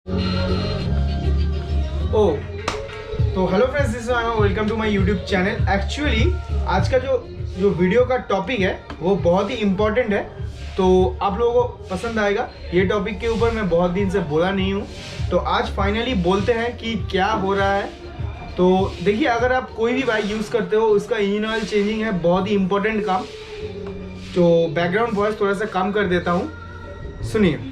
ओ तो hello friends, this is welcome to my YouTube channel. Actually आज का जो वीडियो का टॉपिक है वो बहुत ही इम्पोर्टेंट है, तो आप लोगों को पसंद आएगा। ये टॉपिक के ऊपर मैं बहुत दिन से बोला नहीं हूँ, तो आज फाइनली बोलते हैं कि क्या हो रहा है। तो देखिए, अगर आप कोई भी बाइक यूज़ करते हो, उसका इंजन ऑयल चेंजिंग है बहुत ही इम्पोर्टेंट काम। तो बैकग्राउंड वॉइस थोड़ा सा कम कर देता हूँ, सुनिए।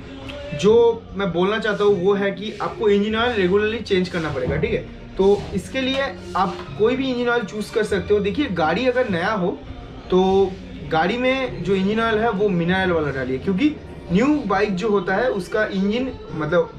जो मैं बोलना चाहता हूँ वो है कि आपको इंजन ऑयल रेगुलरली चेंज करना पड़ेगा, ठीक है। तो इसके लिए आप कोई भी इंजन ऑयल चूज़ कर सकते हो। देखिए, गाड़ी अगर नया हो तो गाड़ी में जो इंजन ऑयल है वो मिनरल वाला डालिए, क्योंकि न्यू बाइक जो होता है उसका इंजन मतलब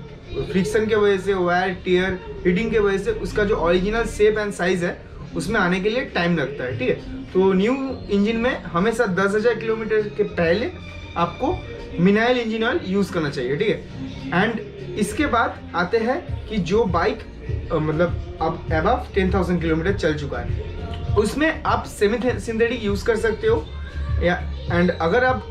फ्रिक्शन के वजह से, वायर टीयर हीटिंग के वजह से उसका जो ओरिजिनल शेप एंड साइज़ है उसमें आने के लिए टाइम लगता है, ठीक है। तो न्यू इंजन में हमेशा 10,000 किलोमीटर के पहले आपको मिनरल इंजन ऑयल यूज़ करना चाहिए, ठीक है। एंड इसके बाद आते हैं कि जो बाइक मतलब अब अबव 10,000 किलोमीटर चल चुका है, उसमें आप सेमी सिंथेटिक यूज़ कर सकते हो। या एंड अगर आप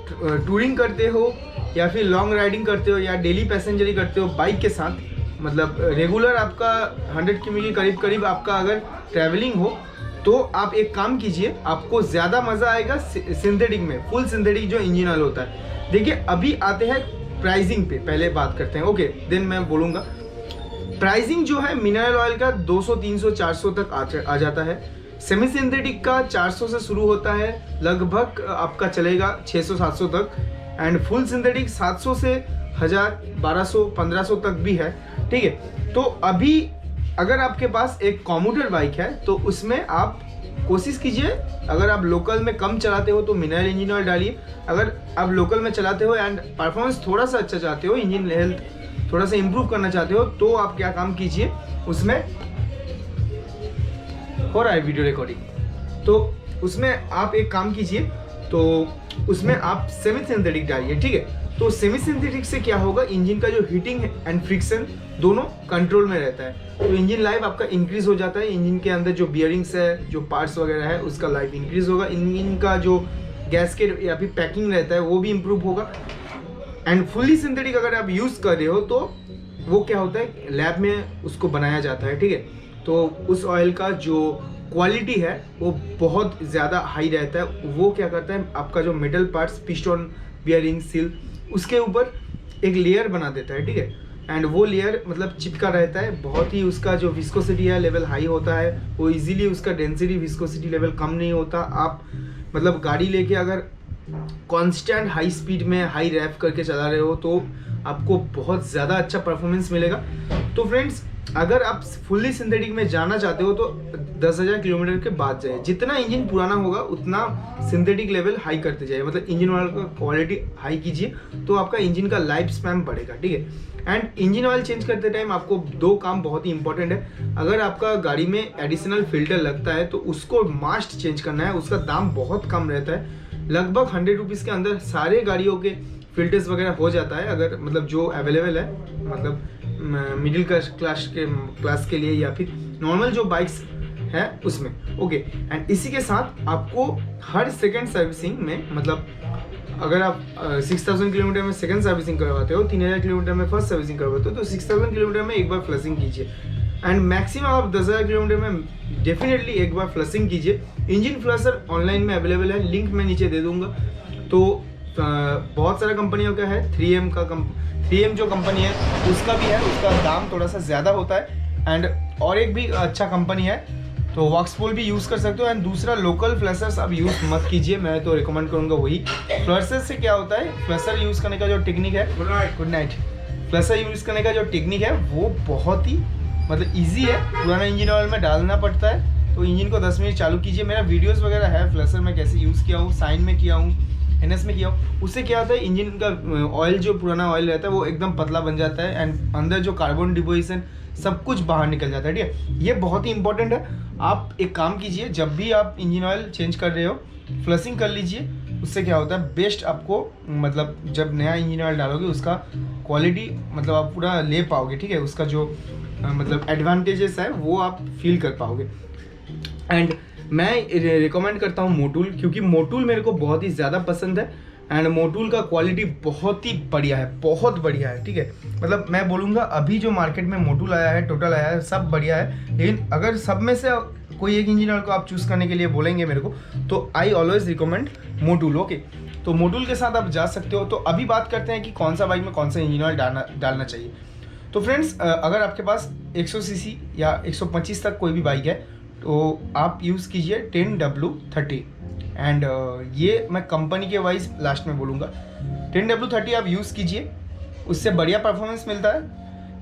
टूरिंग करते हो या फिर लॉन्ग राइडिंग करते हो या डेली पैसेंजरी करते हो बाइक के साथ, मतलब रेगुलर आपका 100 किमी के करीब आपका अगर ट्रैवलिंग हो, तो आप एक काम कीजिए, आपको ज़्यादा मज़ा आएगा सिंथेटिक में, फुल सिंथेटिक जो इंजन ऑयल होता है। देखिए, अभी आते हैं प्राइसिंग पे, पहले बात करते हैं, ओके, देन मैं बोलूँगा। प्राइसिंग जो है मिनरल ऑयल का 200, 300, 400 तक आ जाता है। सेमी सिंथेटिक का 400 से शुरू होता है, लगभग आपका चलेगा 600, 700 तक। एंड फुल सिंथेटिक 700 से 1000, 1200, 1500 तक भी है, ठीक है। तो अभी अगर आपके पास एक कॉम्यूटर बाइक है तो उसमें आप कोशिश कीजिए, अगर आप लोकल में कम चलाते हो तो मिनरल इंजन ऑयल डालिए। अगर आप लोकल में चलाते हो एंड परफॉर्मेंस थोड़ा सा अच्छा चाहते हो, इंजन हेल्थ थोड़ा सा इंप्रूव करना चाहते हो, तो आप क्या काम कीजिए, उसमें हो रहा है वीडियो रिकॉर्डिंग, तो उसमें आप एक काम कीजिए, तो उसमें आप सेमी सिंथेटिक डालिए, ठीक है। तो सेमी सिंथेटिक से क्या होगा, इंजन का जो हीटिंग एंड फ्रिक्शन दोनों कंट्रोल में रहता है, तो इंजन लाइफ आपका इंक्रीज हो जाता है। इंजन के अंदर जो बियरिंग्स है, जो पार्ट्स वगैरह है, उसका लाइफ इंक्रीज होगा। इंजन का जो गैसकेट या फिर पैकिंग रहता है वो भी इम्प्रूव होगा। एंड फुल्ली सिंथेटिक अगर आप यूज़ कर रहे हो तो वो क्या होता है, लैब में उसको बनाया जाता है, ठीक है। तो उस ऑयल का जो क्वालिटी है वो बहुत ज़्यादा हाई रहता है। वो क्या करता है, आपका जो metal parts, piston, bearing, seal, उसके ऊपर एक लेयर बना देता है, ठीक है। एंड वो लेयर मतलब चिपका रहता है, बहुत ही उसका जो विस्कोसिटी है लेवल हाई होता है। वो इजीली उसका डेंसिटी विस्कोसिटी लेवल कम नहीं होता। आप मतलब गाड़ी लेके अगर कांस्टेंट हाई स्पीड में हाई रैप करके चला रहे हो तो आपको बहुत ज़्यादा अच्छा परफॉर्मेंस मिलेगा। तो फ्रेंड्स, अगर आप फुल्ली सिंथेटिक में जाना चाहते हो तो 10,000 किलोमीटर के बाद जाइए। जितना इंजन पुराना होगा उतना सिंथेटिक लेवल हाई करते जाइए, मतलब इंजन ऑयल का क्वालिटी हाई कीजिए, तो आपका इंजन का लाइफ स्पैन बढ़ेगा, ठीक है। एंड इंजन ऑयल चेंज करते टाइम आपको दो काम बहुत ही इंपॉर्टेंट है। अगर आपका गाड़ी में एडिशनल फिल्टर लगता है तो उसको मस्ट चेंज करना है। उसका दाम बहुत कम रहता है, लगभग 100 रुपीज़ के अंदर सारे गाड़ियों के फिल्टर्स वगैरह हो जाता है, अगर मतलब जो अवेलेबल है, मतलब मिडिल क्लास के लिए या फिर नॉर्मल जो बाइक्स है उसमें, ओके। एंड इसी के साथ आपको हर सेकंड सर्विसिंग में, मतलब अगर आप 6,000 किलोमीटर में सेकंड सर्विसिंग करवाते हो, 3,000 किलोमीटर में फर्स्ट सर्विसिंग करवाते हो, तो 6,000 किलोमीटर में एक बार फ्लशिंग कीजिए। एंड मैक्सिमम आप 10,000 किलोमीटर में डेफिनेटली एक बार फ्लशिंग कीजिए। इंजन फ्लशर ऑनलाइन में अवेलेबल है, लिंक मैं नीचे दे दूंगा। तो बहुत सारा कंपनियों का है, 3M जो कंपनी है उसका भी है, उसका दाम थोड़ा सा ज़्यादा होता है। एंड और एक भी अच्छा कंपनी है, तो वॉक्सपोल भी यूज़ कर सकते हो। एंड दूसरा, लोकल फ्लशर्स आप यूज़ मत कीजिए, मैं तो रिकमेंड करूँगा वही। फ्लशर से क्या होता है, फ्लशर यूज़ करने का जो टेक्निक है, गुड नाइट, फ्लशर यूज़ करने का जो टेक्निक है वो बहुत ही मतलब ईजी है। पुराना इंजन ऑयल में डालना पड़ता है, तो इंजन को 10 मिनट चालू कीजिए। मेरा वीडियोस वगैरह है फ्लशर में कैसे यूज़ किया हूँ, साइन में किया हूँ, NS में किया हूँ। उससे क्या होता है, इंजन का ऑयल जो पुराना ऑयल रहता है वो एकदम पतला बन जाता है एंड अंदर जो कार्बन डिपोजिशन सब कुछ बाहर निकल जाता है, ठीक है। ये बहुत ही इंपॉर्टेंट है। आप एक काम कीजिए, जब भी आप इंजन ऑयल चेंज कर रहे हो फ्लशिंग कर लीजिए। उससे क्या होता है, बेस्ट आपको मतलब जब नया इंजन ऑयल डालोगे उसका क्वालिटी मतलब आप पूरा ले पाओगे, ठीक है। उसका जो मतलब एडवांटेजेस है वो आप फील कर पाओगे। एंड मैं रिकमेंड करता हूँ मोटूल, क्योंकि मोटूल मेरे को बहुत ही ज़्यादा पसंद है। एंड मोटूल का क्वालिटी बहुत ही बढ़िया है, बहुत बढ़िया है, ठीक है। मतलब मैं बोलूँगा अभी जो मार्केट में मोटूल आया है, टोटल आया है, सब बढ़िया है। लेकिन अगर सब में से कोई एक इंजन ऑयल को आप चूज़ करने के लिए बोलेंगे मेरे को, तो I always recommend Motul. Okay, तो मोटूल के साथ आप जा सकते हो। तो अभी बात करते हैं कि कौन सा बाइक में कौन सा इंजन ऑयल डालना चाहिए। तो फ्रेंड्स, अगर आपके पास 100 सीसी या 125 तक कोई भी बाइक है तो आप यूज़ कीजिए 10W30। एंड ये मैं कंपनी के वाइज लास्ट में बोलूँगा, 10W30 आप यूज़ कीजिए, उससे बढ़िया परफॉर्मेंस मिलता है।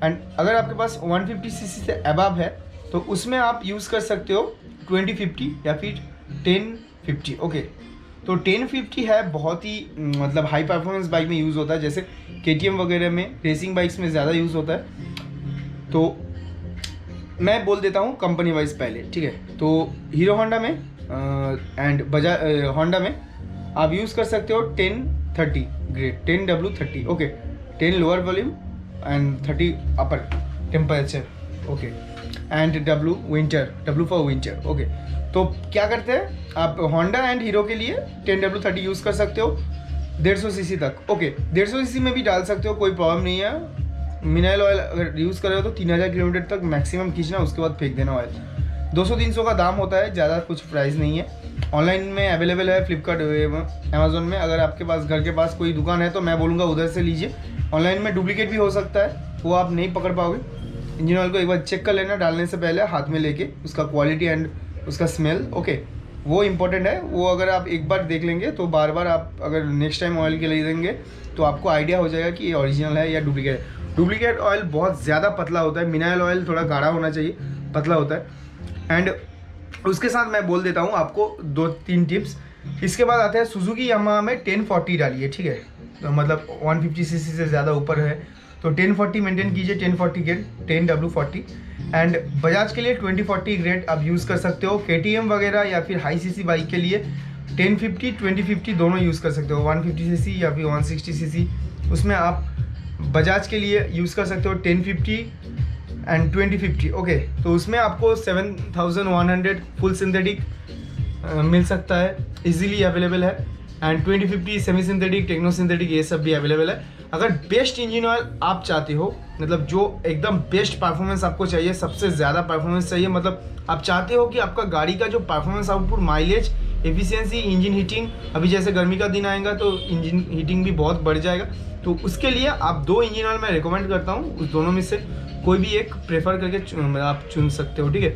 एंड अगर आपके पास 150 सीसी से अबव है तो उसमें आप यूज़ कर सकते हो 2050 या फिर 1050। ओके, तो 1050 है बहुत ही मतलब हाई परफॉर्मेंस बाइक में यूज़ होता है, जैसे KTM वगैरह में, रेसिंग बाइक्स में ज़्यादा यूज़ होता है। तो मैं बोल देता हूँ कंपनी वाइज पहले, ठीक है। तो हीरो होंडा में एंड बजाज होंडा में आप यूज़ कर सकते हो 1030 grade, 10W30। Okay, 10 lower volume and 30 upper temperature. Okay, and W for winter. Okay, तो क्या करते हैं आप होंडा एंड हीरो के लिए 10W30 यूज़ कर सकते हो 150 सीसी तक। ओके, 150 सीसी में भी डाल सकते हो, कोई प्रॉब्लम नहीं है। मिनरल ऑयल अगर यूज़ कर रहे हो तो 3000 किलोमीटर तक मैक्सिमम खींचना, उसके बाद फेंक देना ऑयल। 200-300 का दाम होता है, ज़्यादा कुछ प्राइस नहीं है। ऑनलाइन में अवेलेबल है, फ्लिपकार्ट, अमेजोन में। अगर आपके पास घर के पास कोई दुकान है तो मैं बोलूँगा उधर से लीजिए। ऑनलाइन में डुप्लीकेट भी हो सकता है, वो आप नहीं पकड़ पाओगे। इंजन ऑयल को एक बार चेक कर लेना डालने से पहले, हाथ में लेके उसका क्वालिटी एंड उसका स्मेल। ओके, वो इम्पोर्टेंट है। वो अगर आप एक बार देख लेंगे तो बार बार आप अगर नेक्स्ट टाइम ऑयल के लिए देंगे तो आपको आइडिया हो जाएगा कि ये ओरिजिनल है या डुप्लीकेट है। डुप्लीकेट ऑयल बहुत ज़्यादा पतला होता है, मिनरल ऑयल थोड़ा गाढ़ा होना चाहिए, पतला होता है। एंड उसके साथ मैं बोल देता हूँ आपको 2-3 टिप्स। इसके बाद आते हैं सुजुकी यामाहा में 1040 डालिए, ठीक है। तो मतलब 150 सीसी से ज़्यादा ऊपर है तो 1040 मेंटेन कीजिए, 1040 ग्रेड, 10W40। एंड बजाज के लिए 2040 ग्रेड आप यूज़ कर सकते हो। KTM वगैरह या फिर हाई सीसी बाइक के लिए 1050, 2050 दोनों यूज़ कर सकते हो। 150 सीसी या फिर 160 सीसी, उसमें आप बजाज के लिए यूज़ कर सकते हो 1050 एंड 2050। ओके, तो उसमें आपको 7100 फुल सिंथेटिक मिल सकता है, इजीली अवेलेबल है। And 2050 semi synthetic, techno synthetic, ये सब भी अवेलेबल है। अगर बेस्ट इंजन ऑयल आप चाहते हो, मतलब जो एकदम बेस्ट परफॉर्मेंस आपको चाहिए, सबसे ज़्यादा परफॉर्मेंस चाहिए, मतलब आप चाहते हो कि आपका गाड़ी का जो performance output, mileage, efficiency, engine heating, अभी जैसे गर्मी का दिन आएगा तो इंजन हीटिंग भी बहुत बढ़ जाएगा, तो उसके लिए आप 2 इंजन ऑयल मैं रिकमेंड करता हूँ। उस दोनों में से कोई भी एक प्रेफर करके आप चुन सकते हो, ठीक है।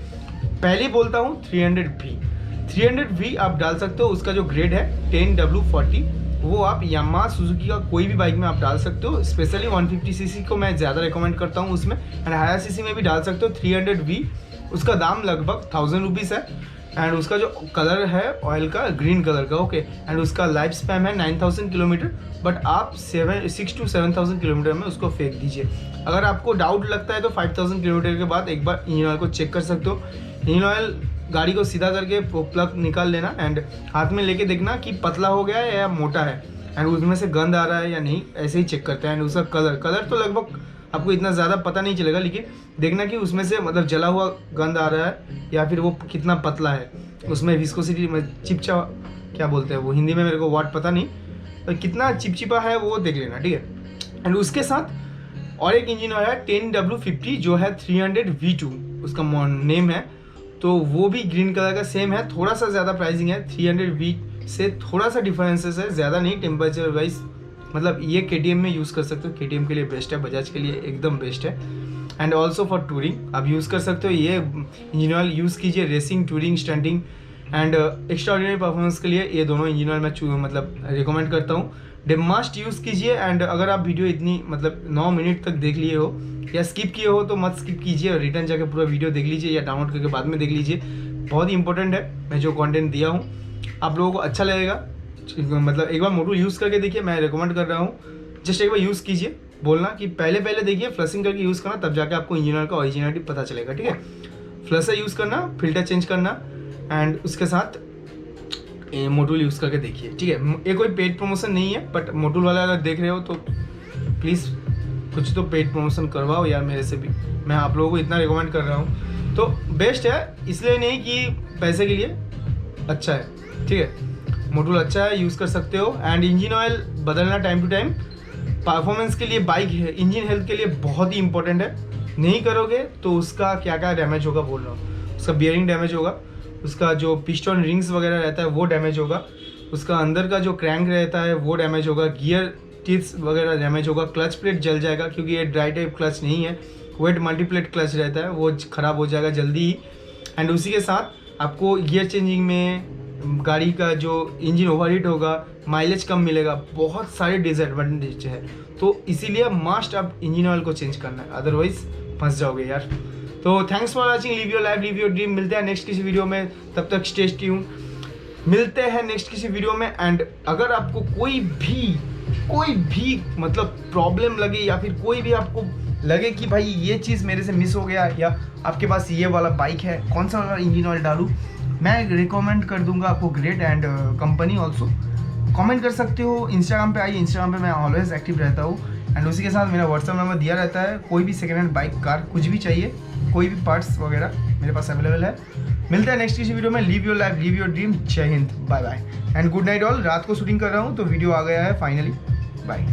पहले बोलता हूँ 300V आप डाल सकते हो। उसका जो ग्रेड है 10W40, वो आप यामाहा सुजुकी का कोई भी बाइक में आप डाल सकते हो। स्पेशली 150 सीसी को मैं ज़्यादा रिकमेंड करता हूँ उसमें। एंड हायर सीसी में भी डाल सकते हो 300V। उसका दाम लगभग 1000 रुपीज़ है। एंड उसका जो कलर है ऑयल का, ग्रीन कलर का। ओके, एंड उसका लाइफ स्पैन है 9000 किलोमीटर, बट आप 6 to 7000 किलोमीटर में उसको फेंक दीजिए। अगर आपको डाउट लगता है तो 5000 किलोमीटर के बाद एक बार इंजन ऑयल को चेक कर सकते हो। इंजन ऑयल गाड़ी को सीधा करके प्लग निकाल लेना एंड हाथ में लेके देखना कि पतला हो गया है या मोटा है, एंड उसमें से गंद आ रहा है या नहीं, ऐसे ही चेक करते हैं। एंड उसका कलर तो लगभग आपको इतना ज़्यादा पता नहीं चलेगा, लेकिन देखना कि उसमें से मतलब जला हुआ गंद आ रहा है या फिर वो कितना पतला है, उसमें विस्कोसिटी में चिपचा, क्या बोलते हैं वो हिंदी में, मेरे को वर्ड पता नहीं, तो कितना चिपचिपा है वो देख लेना, ठीक है। एंड उसके साथ और एक इंजन ऑयल है 10W50 जो है 300V2 उसका नेम है, तो वो भी ग्रीन कलर का सेम है। थोड़ा सा ज़्यादा प्राइसिंग है, 300V से थोड़ा सा डिफरेंसेस है, ज़्यादा नहीं टेम्परेचर वाइज। मतलब ये KTM में यूज़ कर सकते हो, KTM के लिए बेस्ट है, बजाज के लिए एकदम बेस्ट है। एंड ऑल्सो फॉर टूरिंग आप यूज़ कर सकते हो। ये इंजन ऑयल यूज़ कीजिए racing, touring, stunting and extraordinary performance के लिए ये दोनों इंजन ऑयल मैं मतलब रिकमेंड करता हूँ। मस्ट यूज़ कीजिए। एंड अगर आप वीडियो इतनी मतलब 9 मिनट तक देख लिए हो या स्किप किए हो तो मत स्किप कीजिए, और रिटर्न जाके पूरा वीडियो देख लीजिए या डाउनलोड करके बाद में देख लीजिए। बहुत ही इंपॉर्टेंट है, मैं जो कंटेंट दिया हूँ आप लोगों को अच्छा लगेगा। मतलब एक बार मोटूल यूज़ करके देखिए, मैं रिकमेंड कर रहा हूँ, जस्ट एक बार यूज़ कीजिए। बोलना कि पहले देखिए, फ्लशिंग करके यूज़ करना, तब जाके आपको इंजन ऑयल का ओरिजिनलिटी पता चलेगा, ठीक है। फ्लशर यूज़ करना, फिल्टर चेंज करना एंड उसके साथ मोटूल यूज़ करके देखिए, ठीक है। ये कोई पेड प्रमोशन नहीं है, बट मोटूल वाला अगर देख रहे हो तो प्लीज़ कुछ तो पेड प्रमोशन करवाओ यार मेरे से भी, मैं आप लोगों को इतना रिकमेंड कर रहा हूँ। तो बेस्ट है, इसलिए नहीं कि पैसे के लिए, अच्छा है, ठीक है। मोटूल अच्छा है, यूज़ कर सकते हो। एंड इंजन ऑयल बदलना टाइम टू टाइम परफॉर्मेंस के लिए, बाइक है इंजन हेल्थ के लिए बहुत ही इंपॉर्टेंट है। नहीं करोगे तो उसका क्या क्या डैमेज होगा बोल रहा हूँ। उसका बियरिंग डैमेज होगा, उसका जो पिस्टन रिंग्स वगैरह रहता है वो डैमेज होगा, उसका अंदर का जो क्रैंक रहता है वो डैमेज होगा, गियर टिप्स वगैरह डैमेज होगा, क्लच प्लेट जल जाएगा क्योंकि ये ड्राई टाइप क्लच नहीं है, वेट मल्टीप्लेट क्लच रहता है, वो ख़राब हो जाएगा जल्दी ही। एंड उसी के साथ आपको गियर चेंजिंग में गाड़ी का जो इंजन ओवरहीट होगा, माइलेज कम मिलेगा, बहुत सारे डिसएडवांटेज है। तो इसीलिए मस्ट आप इंजन ऑयल को चेंज करना है, अदरवाइज फंस जाओगे यार। तो thanks for watching, live your life live your dream. मिलते हैं नेक्स्ट किसी वीडियो में, तब तक स्टे ट्यून्ड। मिलते हैं नेक्स्ट किसी वीडियो में। एंड अगर आपको कोई भी मतलब प्रॉब्लम लगे या फिर कोई भी आपको लगे कि भाई ये चीज़ मेरे से मिस हो गया, या आपके पास ये वाला बाइक है, कौन सा वाला इंजन ऑयल डालूँ, मैं रिकमेंड कर दूंगा आपको great and company also. Comment कर सकते हो, इंस्टाग्राम पे आइए, इंस्टाग्राम पे मैं ऑलवेज एक्टिव रहता हूँ। एंड उसी के साथ मेरा व्हाट्सअप नंबर दिया रहता है, कोई भी सेकेंड हैंड बाइक कार कुछ भी चाहिए, कोई भी पार्ट्स वगैरह मेरे पास अवेलेबल है। मिलता है नेक्स्ट किसी वीडियो में। Live your life live your dream. जय Hind, bye bye and good night all. रात को शूटिंग कर रहा हूँ तो वीडियो आ गया है फाइनली। बाय।